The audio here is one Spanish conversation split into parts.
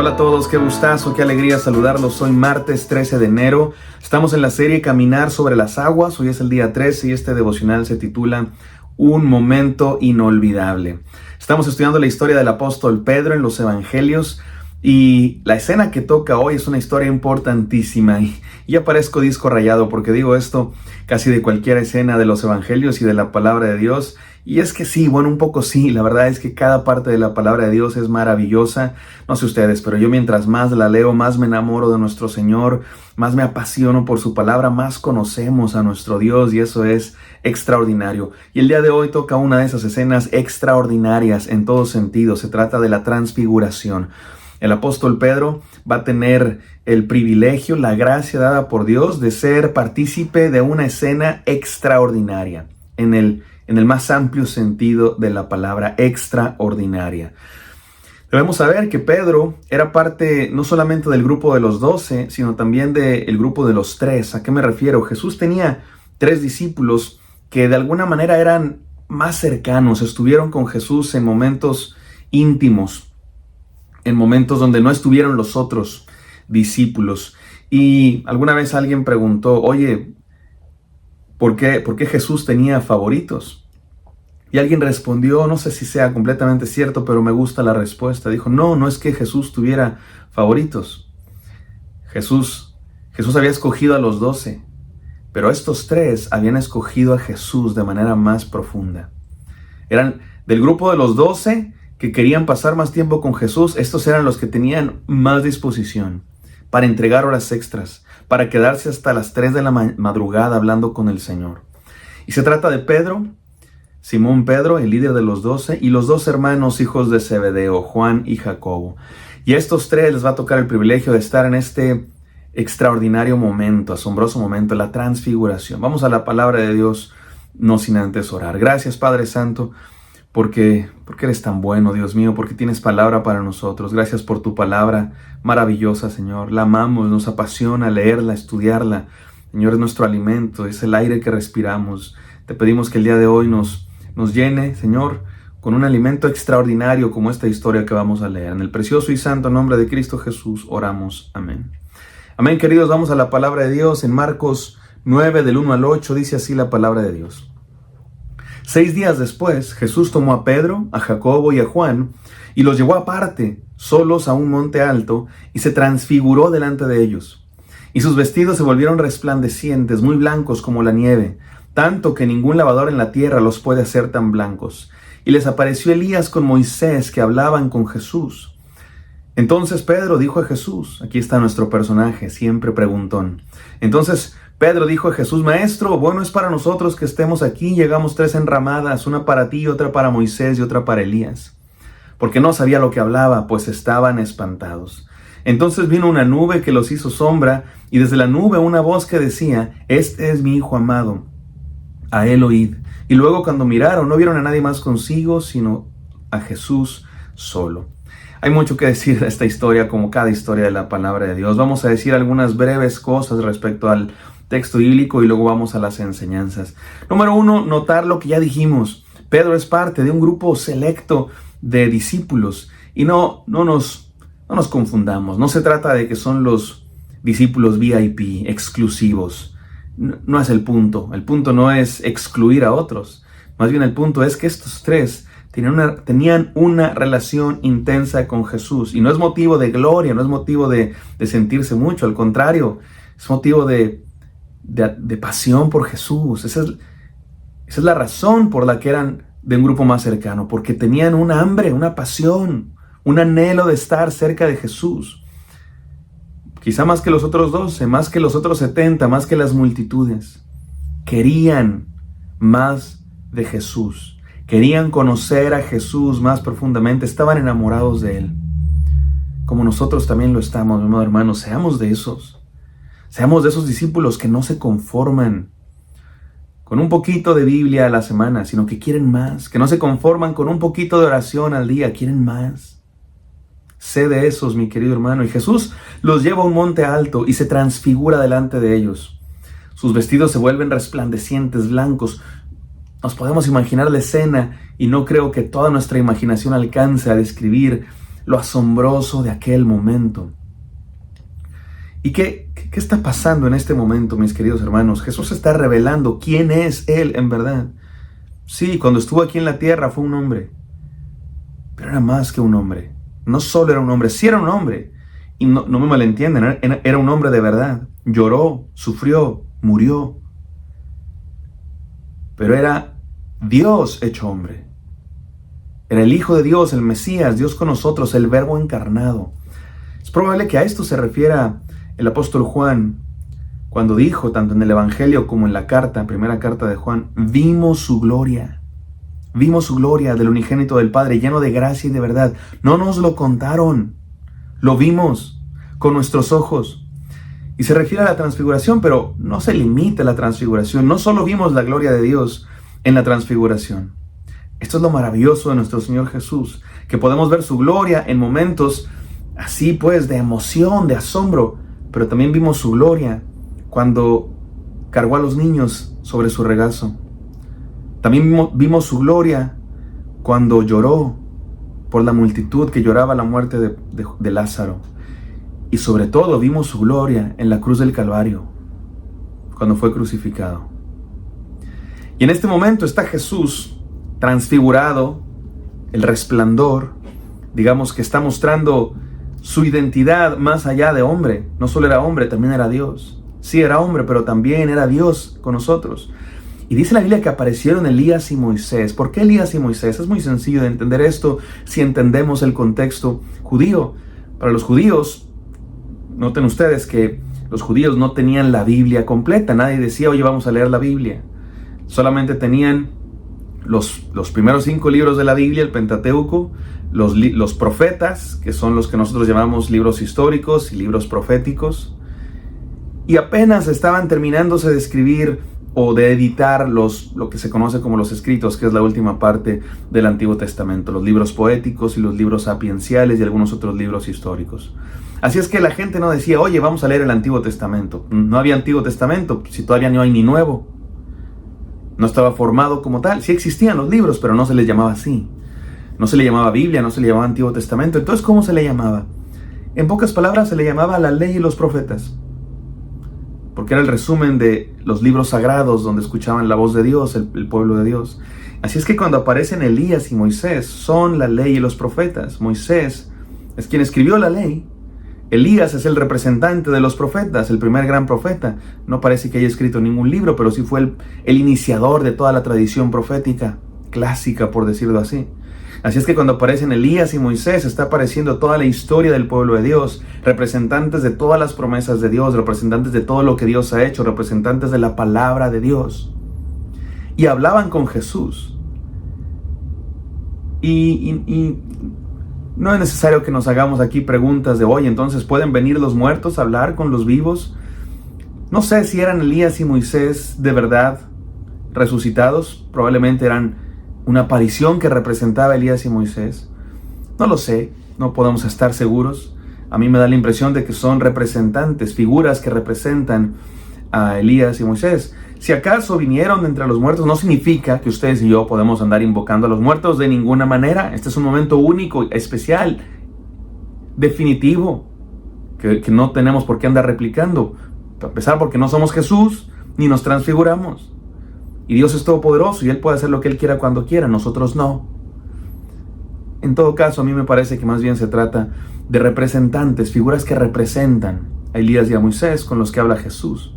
Hola a todos, qué gustazo, qué alegría saludarlos. Hoy martes 13 de enero. Estamos en la serie Caminar sobre las aguas. Hoy es el día 13 y este devocional se titula Un momento inolvidable. Estamos estudiando la historia del apóstol Pedro en los evangelios y la escena que toca hoy es una historia importantísima. Y ya parezco disco rayado porque digo esto casi de cualquier escena de los evangelios y de la palabra de Dios. Y es que sí, bueno, un poco sí, la verdad es que cada parte de la palabra de Dios es maravillosa. No sé ustedes, pero yo mientras más la leo, más me enamoro de nuestro Señor, más me apasiono por su palabra, más conocemos a nuestro Dios y eso es extraordinario. Y el día de hoy toca una de esas escenas extraordinarias en todo sentido. Se trata de la transfiguración. El apóstol Pedro va a tener el privilegio, la gracia dada por Dios de ser partícipe de una escena extraordinaria en el más amplio sentido de la palabra extraordinaria. Debemos saber que Pedro era parte no solamente del grupo de los 12, sino también del grupo de los 3. ¿A qué me refiero? Jesús tenía 3 discípulos que de alguna manera eran más cercanos, estuvieron con Jesús en momentos íntimos, en momentos donde no estuvieron los otros discípulos. Y alguna vez alguien preguntó, oye, ¿por qué Jesús tenía favoritos? Y alguien respondió, no sé si sea completamente cierto, pero me gusta la respuesta. Dijo, no es que Jesús tuviera favoritos. Jesús había escogido a los 12, pero estos 3 habían escogido a Jesús de manera más profunda. Eran del grupo de los 12 que querían pasar más tiempo con Jesús. Estos eran los que tenían más disposición para entregar horas extras, para quedarse hasta las 3 de la madrugada hablando con el Señor. Y se trata de Pedro, Simón Pedro, el líder de los 12, y los 2 hermanos hijos de Zebedeo, Juan y Jacobo. Y a estos 3 les va a tocar el privilegio de estar en este extraordinario momento, asombroso momento, la transfiguración. Vamos a la palabra de Dios, no sin antes orar. Gracias, Padre Santo, porque eres tan bueno, Dios mío, porque tienes palabra para nosotros. Gracias por tu palabra maravillosa, Señor. La amamos, nos apasiona leerla, estudiarla. Señor, es nuestro alimento, es el aire que respiramos. Te pedimos que el día de hoy nos llene, Señor, con un alimento extraordinario como esta historia que vamos a leer. En el precioso y santo nombre de Cristo Jesús oramos. Amén. Amén, queridos. Vamos a la palabra de Dios. En Marcos 9, del 1 al 8, dice así la palabra de Dios. 6 días después, Jesús tomó a Pedro, a Jacobo y a Juan y los llevó aparte, solos a un monte alto, y se transfiguró delante de ellos. Y sus vestidos se volvieron resplandecientes, muy blancos como la nieve, tanto que ningún lavador en la tierra los puede hacer tan blancos. Y les apareció Elías con Moisés, que hablaban con Jesús. Entonces Pedro dijo a Jesús, aquí está nuestro personaje, siempre preguntón. Entonces Pedro dijo a Jesús, Maestro, bueno es para nosotros que estemos aquí. Llegamos 3 enramadas, una para ti, otra para Moisés y otra para Elías. Porque no sabía lo que hablaba, pues estaban espantados. Entonces vino una nube que los hizo sombra, y desde la nube una voz que decía, Este es mi Hijo amado, a él oíd. Y luego cuando miraron, no vieron a nadie más consigo, sino a Jesús solo. Hay mucho que decir de esta historia, como cada historia de la palabra de Dios. Vamos a decir algunas breves cosas respecto al texto bíblico y luego vamos a las enseñanzas. Número 1, notar lo que ya dijimos. Pedro es parte de un grupo selecto de discípulos. Y no nos confundamos. No se trata de que son los discípulos VIP, exclusivos. No es el punto. El punto no es excluir a otros. Más bien el punto es que estos 3 tenían una relación intensa con Jesús. Y no es motivo de gloria, no es motivo de sentirse mucho. Al contrario, es motivo de pasión por Jesús. Esa es la razón por la que eran de un grupo más cercano. Porque tenían un hambre, una pasión, un anhelo de estar cerca de Jesús. Quizá más que los otros 12, más que los otros 70, más que las multitudes. Querían más de Jesús. Querían conocer a Jesús más profundamente. Estaban enamorados de Él. Como nosotros también lo estamos, mi amado hermano. Seamos de esos. Seamos de esos discípulos que no se conforman con un poquito de Biblia a la semana, sino que quieren más. Que no se conforman con un poquito de oración al día, quieren más. Sé de esos, mi querido hermano. Y Jesús los lleva a un monte alto y se transfigura delante de ellos. Sus vestidos se vuelven resplandecientes, blancos. Nos podemos imaginar la escena y no creo que toda nuestra imaginación alcance a describir lo asombroso de aquel momento. ¿Y qué está pasando en este momento, mis queridos hermanos? Jesús está revelando quién es Él en verdad. Sí, cuando estuvo aquí en la tierra fue un hombre, pero era más que un hombre. No solo era un hombre, sí era un hombre. Y no me malentienden, era un hombre de verdad. Lloró, sufrió, murió. Pero era Dios hecho hombre. Era el Hijo de Dios, el Mesías, Dios con nosotros, el Verbo encarnado. Es probable que a esto se refiera el apóstol Juan, cuando dijo, tanto en el Evangelio como en la carta, primera carta de Juan, vimos su gloria del unigénito del Padre, lleno de gracia y de verdad. No nos lo contaron, lo vimos con nuestros ojos. Y se refiere a la transfiguración, pero no se limita a la transfiguración. No solo vimos la gloria de Dios en la transfiguración. Esto es lo maravilloso de nuestro Señor Jesús, que podemos ver su gloria en momentos así pues de emoción, de asombro, pero también vimos su gloria cuando cargó a los niños sobre su regazo. También vimos su gloria cuando lloró por la multitud que lloraba la muerte de Lázaro. Y sobre todo vimos su gloria en la cruz del Calvario, cuando fue crucificado. Y en este momento está Jesús transfigurado, el resplandor, digamos que está mostrando su identidad más allá de hombre. No solo era hombre, también era Dios. Sí, era hombre, pero también era Dios con nosotros. Y dice la Biblia que aparecieron Elías y Moisés. ¿Por qué Elías y Moisés? Es muy sencillo de entender esto si entendemos el contexto judío. Para los judíos, noten ustedes que los judíos no tenían la Biblia completa. Nadie decía, oye, vamos a leer la Biblia. Solamente tenían los primeros 5 libros de la Biblia, el Pentateuco, los profetas, que son los que nosotros llamamos libros históricos y libros proféticos. Y apenas estaban terminándose de escribir o de editar lo que se conoce como los escritos, que es la última parte del Antiguo Testamento, los libros poéticos y los libros sapienciales y algunos otros libros históricos. Así es que la gente no decía, oye, vamos a leer el Antiguo Testamento. No había Antiguo Testamento, si todavía no hay ni Nuevo. No estaba formado como tal. Sí existían los libros, pero no se les llamaba así. No se le llamaba Biblia, no se le llamaba Antiguo Testamento. Entonces, ¿cómo se le llamaba? En pocas palabras, se le llamaba la ley y los profetas, porque era el resumen de los libros sagrados donde escuchaban la voz de Dios, el pueblo de Dios. Así es que cuando aparecen Elías y Moisés, son la ley y los profetas. Moisés es quien escribió la ley. Elías es el representante de los profetas, el primer gran profeta. No parece que haya escrito ningún libro, pero sí fue el iniciador de toda la tradición profética, clásica por decirlo así. Así es que cuando aparecen Elías y Moisés, está apareciendo toda la historia del pueblo de Dios, representantes de todas las promesas de Dios, representantes de todo lo que Dios ha hecho, representantes de la palabra de Dios. Y hablaban con Jesús. Y no es necesario que nos hagamos aquí preguntas de, oye, entonces ¿pueden venir los muertos a hablar con los vivos? No sé si eran Elías y Moisés de verdad resucitados, probablemente eran una aparición que representaba a Elías y Moisés. No lo sé, no podemos estar seguros. A mí me da la impresión de que son representantes, figuras que representan a Elías y Moisés. Si acaso vinieron de entre los muertos, no significa que ustedes y yo podemos andar invocando a los muertos de ninguna manera. Este es un momento único, especial, definitivo, que no tenemos por qué andar replicando. A pesar porque no somos Jesús, ni nos transfiguramos. Y Dios es todopoderoso y Él puede hacer lo que Él quiera cuando quiera, nosotros no. En todo caso, a mí me parece que más bien se trata de representantes, figuras que representan a Elías y a Moisés con los que habla Jesús.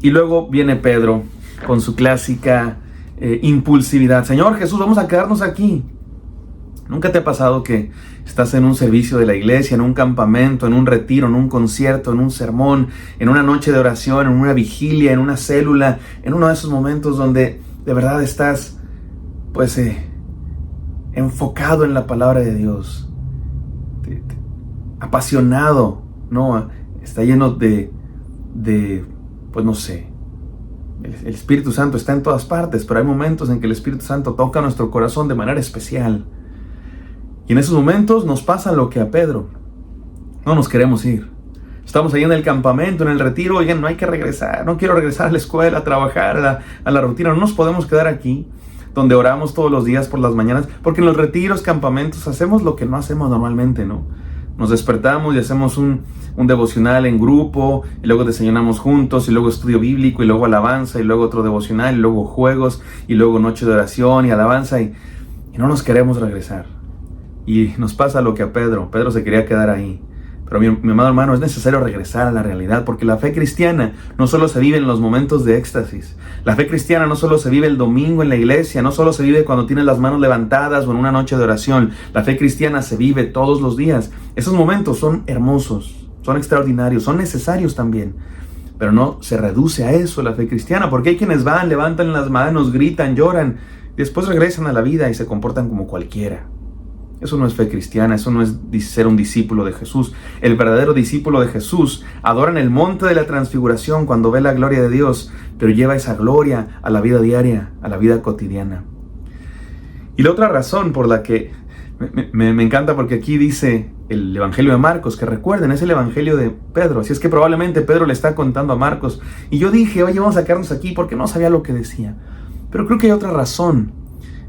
Y luego viene Pedro con su clásica impulsividad. Señor Jesús, vamos a quedarnos aquí. ¿Nunca te ha pasado que estás en un servicio de la iglesia, en un campamento, en un retiro, en un concierto, en un sermón, en una noche de oración, en una vigilia, en una célula, en uno de esos momentos donde de verdad estás pues enfocado en la palabra de Dios, apasionado, ¿no? Está lleno de pues no sé, el Espíritu Santo está en todas partes, pero hay momentos en que el Espíritu Santo toca nuestro corazón de manera especial. Y en esos momentos nos pasa lo que a Pedro. No nos queremos ir. Estamos ahí en el campamento, en el retiro. Oigan, no hay que regresar. No quiero regresar a la escuela, a trabajar, a la rutina. No nos podemos quedar aquí. donde oramos todos los días por las mañanas, porque en los retiros, campamentos, hacemos lo que no hacemos normalmente, ¿no? Nos despertamos y hacemos un devocional en grupo, y luego desayunamos juntos, y luego estudio bíblico, y luego alabanza, y luego otro devocional, y luego juegos, y luego noche de oración y alabanza, y no nos queremos regresar. Y nos pasa lo que a Pedro se quería quedar ahí. Pero mi amado hermano, es necesario regresar a la realidad, porque la fe cristiana no solo se vive en los momentos de éxtasis. La fe cristiana no solo se vive el domingo en la iglesia, no solo se vive cuando tienes las manos levantadas o en una noche de oración. La fe cristiana se vive todos los días. Esos momentos son hermosos, son extraordinarios, son necesarios también. Pero no se reduce a eso la fe cristiana, porque hay quienes van, levantan las manos, gritan, lloran, y después regresan a la vida y se comportan como cualquiera. Eso no es fe cristiana, eso no es ser un discípulo de Jesús. El verdadero discípulo de Jesús adora en el monte de la transfiguración cuando ve la gloria de Dios, pero lleva esa gloria a la vida diaria, a la vida cotidiana. Y la otra razón por la que me encanta, porque aquí dice el Evangelio de Marcos, que recuerden, es el Evangelio de Pedro, así es que probablemente Pedro le está contando a Marcos. Y yo dije, oye, vamos a quedarnos aquí porque no sabía lo que decía. Pero creo que hay otra razón.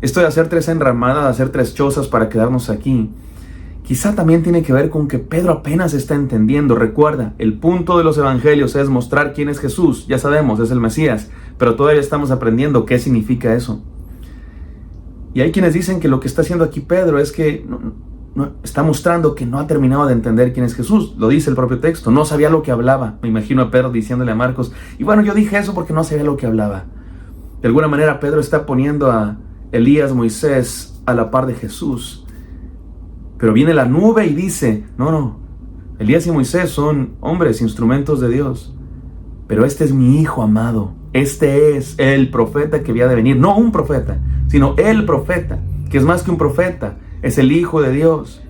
Esto de hacer 3 enramadas, de hacer 3 chozas para quedarnos aquí, quizá también tiene que ver con que Pedro apenas está entendiendo. Recuerda, el punto de los evangelios es mostrar quién es Jesús. Ya sabemos, es el Mesías, pero todavía estamos aprendiendo qué significa eso. Y hay quienes dicen que lo que está haciendo aquí Pedro es que no, está mostrando que no ha terminado de entender quién es Jesús. Lo dice el propio texto, no sabía lo que hablaba. Me imagino a Pedro diciéndole a Marcos, y bueno, yo dije eso porque no sabía lo que hablaba. De alguna manera Pedro está poniendo a Elías, Moisés a la par de Jesús. Pero viene la nube y dice, no, Elías y Moisés son hombres, instrumentos de Dios. Pero este es mi hijo amado. Este es el profeta que había de venir. No un profeta, sino el profeta, que es más que un profeta. Es el Hijo de Dios,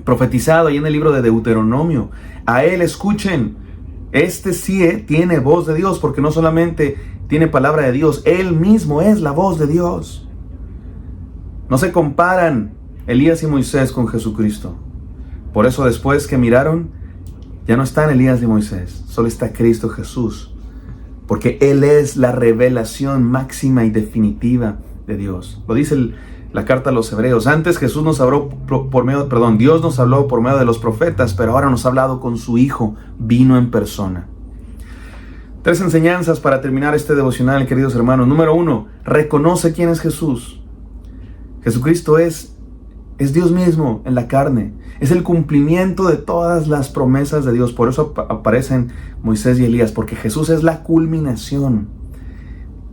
profetizado ahí en el libro de Deuteronomio. A él escuchen. Este sí tiene voz de Dios, porque no solamente tiene palabra de Dios, él mismo es la voz de Dios. No se comparan Elías y Moisés con Jesucristo. Por eso después que miraron, ya no están Elías y Moisés, solo está Cristo Jesús, porque Él es la revelación máxima y definitiva de Dios. Lo dice la carta a los Hebreos. Antes Dios nos habló por medio de los profetas, pero ahora nos ha hablado con su Hijo, vino en persona. 3 enseñanzas para terminar este devocional, queridos hermanos. Número 1, reconoce quién es Jesús. Jesucristo es Dios mismo en la carne. Es el cumplimiento de todas las promesas de Dios. Por eso aparecen Moisés y Elías, porque Jesús es la culminación.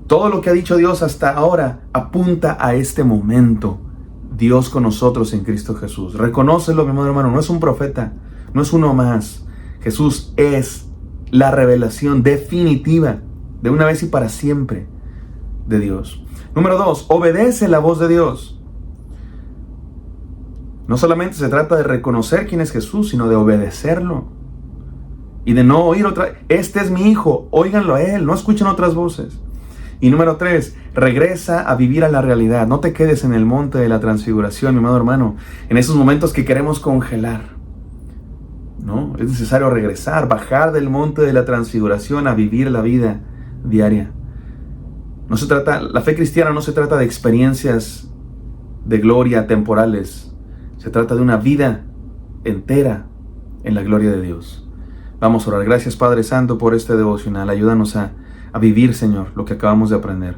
Todo lo que ha dicho Dios hasta ahora apunta a este momento. Dios con nosotros en Cristo Jesús. Reconócelo, mi amado hermano. No es un profeta, no es uno más. Jesús es la revelación definitiva, de una vez y para siempre, de Dios. Número 2, obedece la voz de Dios. No solamente se trata de reconocer quién es Jesús, sino de obedecerlo. Y de no oír este es mi hijo, óiganlo a él, no escuchen otras voces. Y número 3, regresa a vivir a la realidad. No te quedes en el monte de la transfiguración, mi amado hermano, en esos momentos que queremos congelar. No, es necesario regresar, bajar del monte de la transfiguración a vivir la vida diaria. La fe cristiana no se trata de experiencias de gloria temporales. Se trata de una vida entera en la gloria de Dios. Vamos a orar. Gracias, Padre Santo, por este devocional. Ayúdanos a vivir, Señor, lo que acabamos de aprender.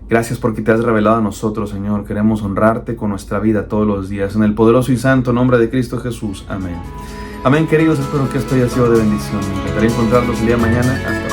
Gracias porque te has revelado a nosotros, Señor. Queremos honrarte con nuestra vida todos los días. En el poderoso y santo nombre de Cristo Jesús. Amén. Amén, queridos. Espero que esto haya sido de bendición. Me encantaría encontrarlos el día de mañana. Hasta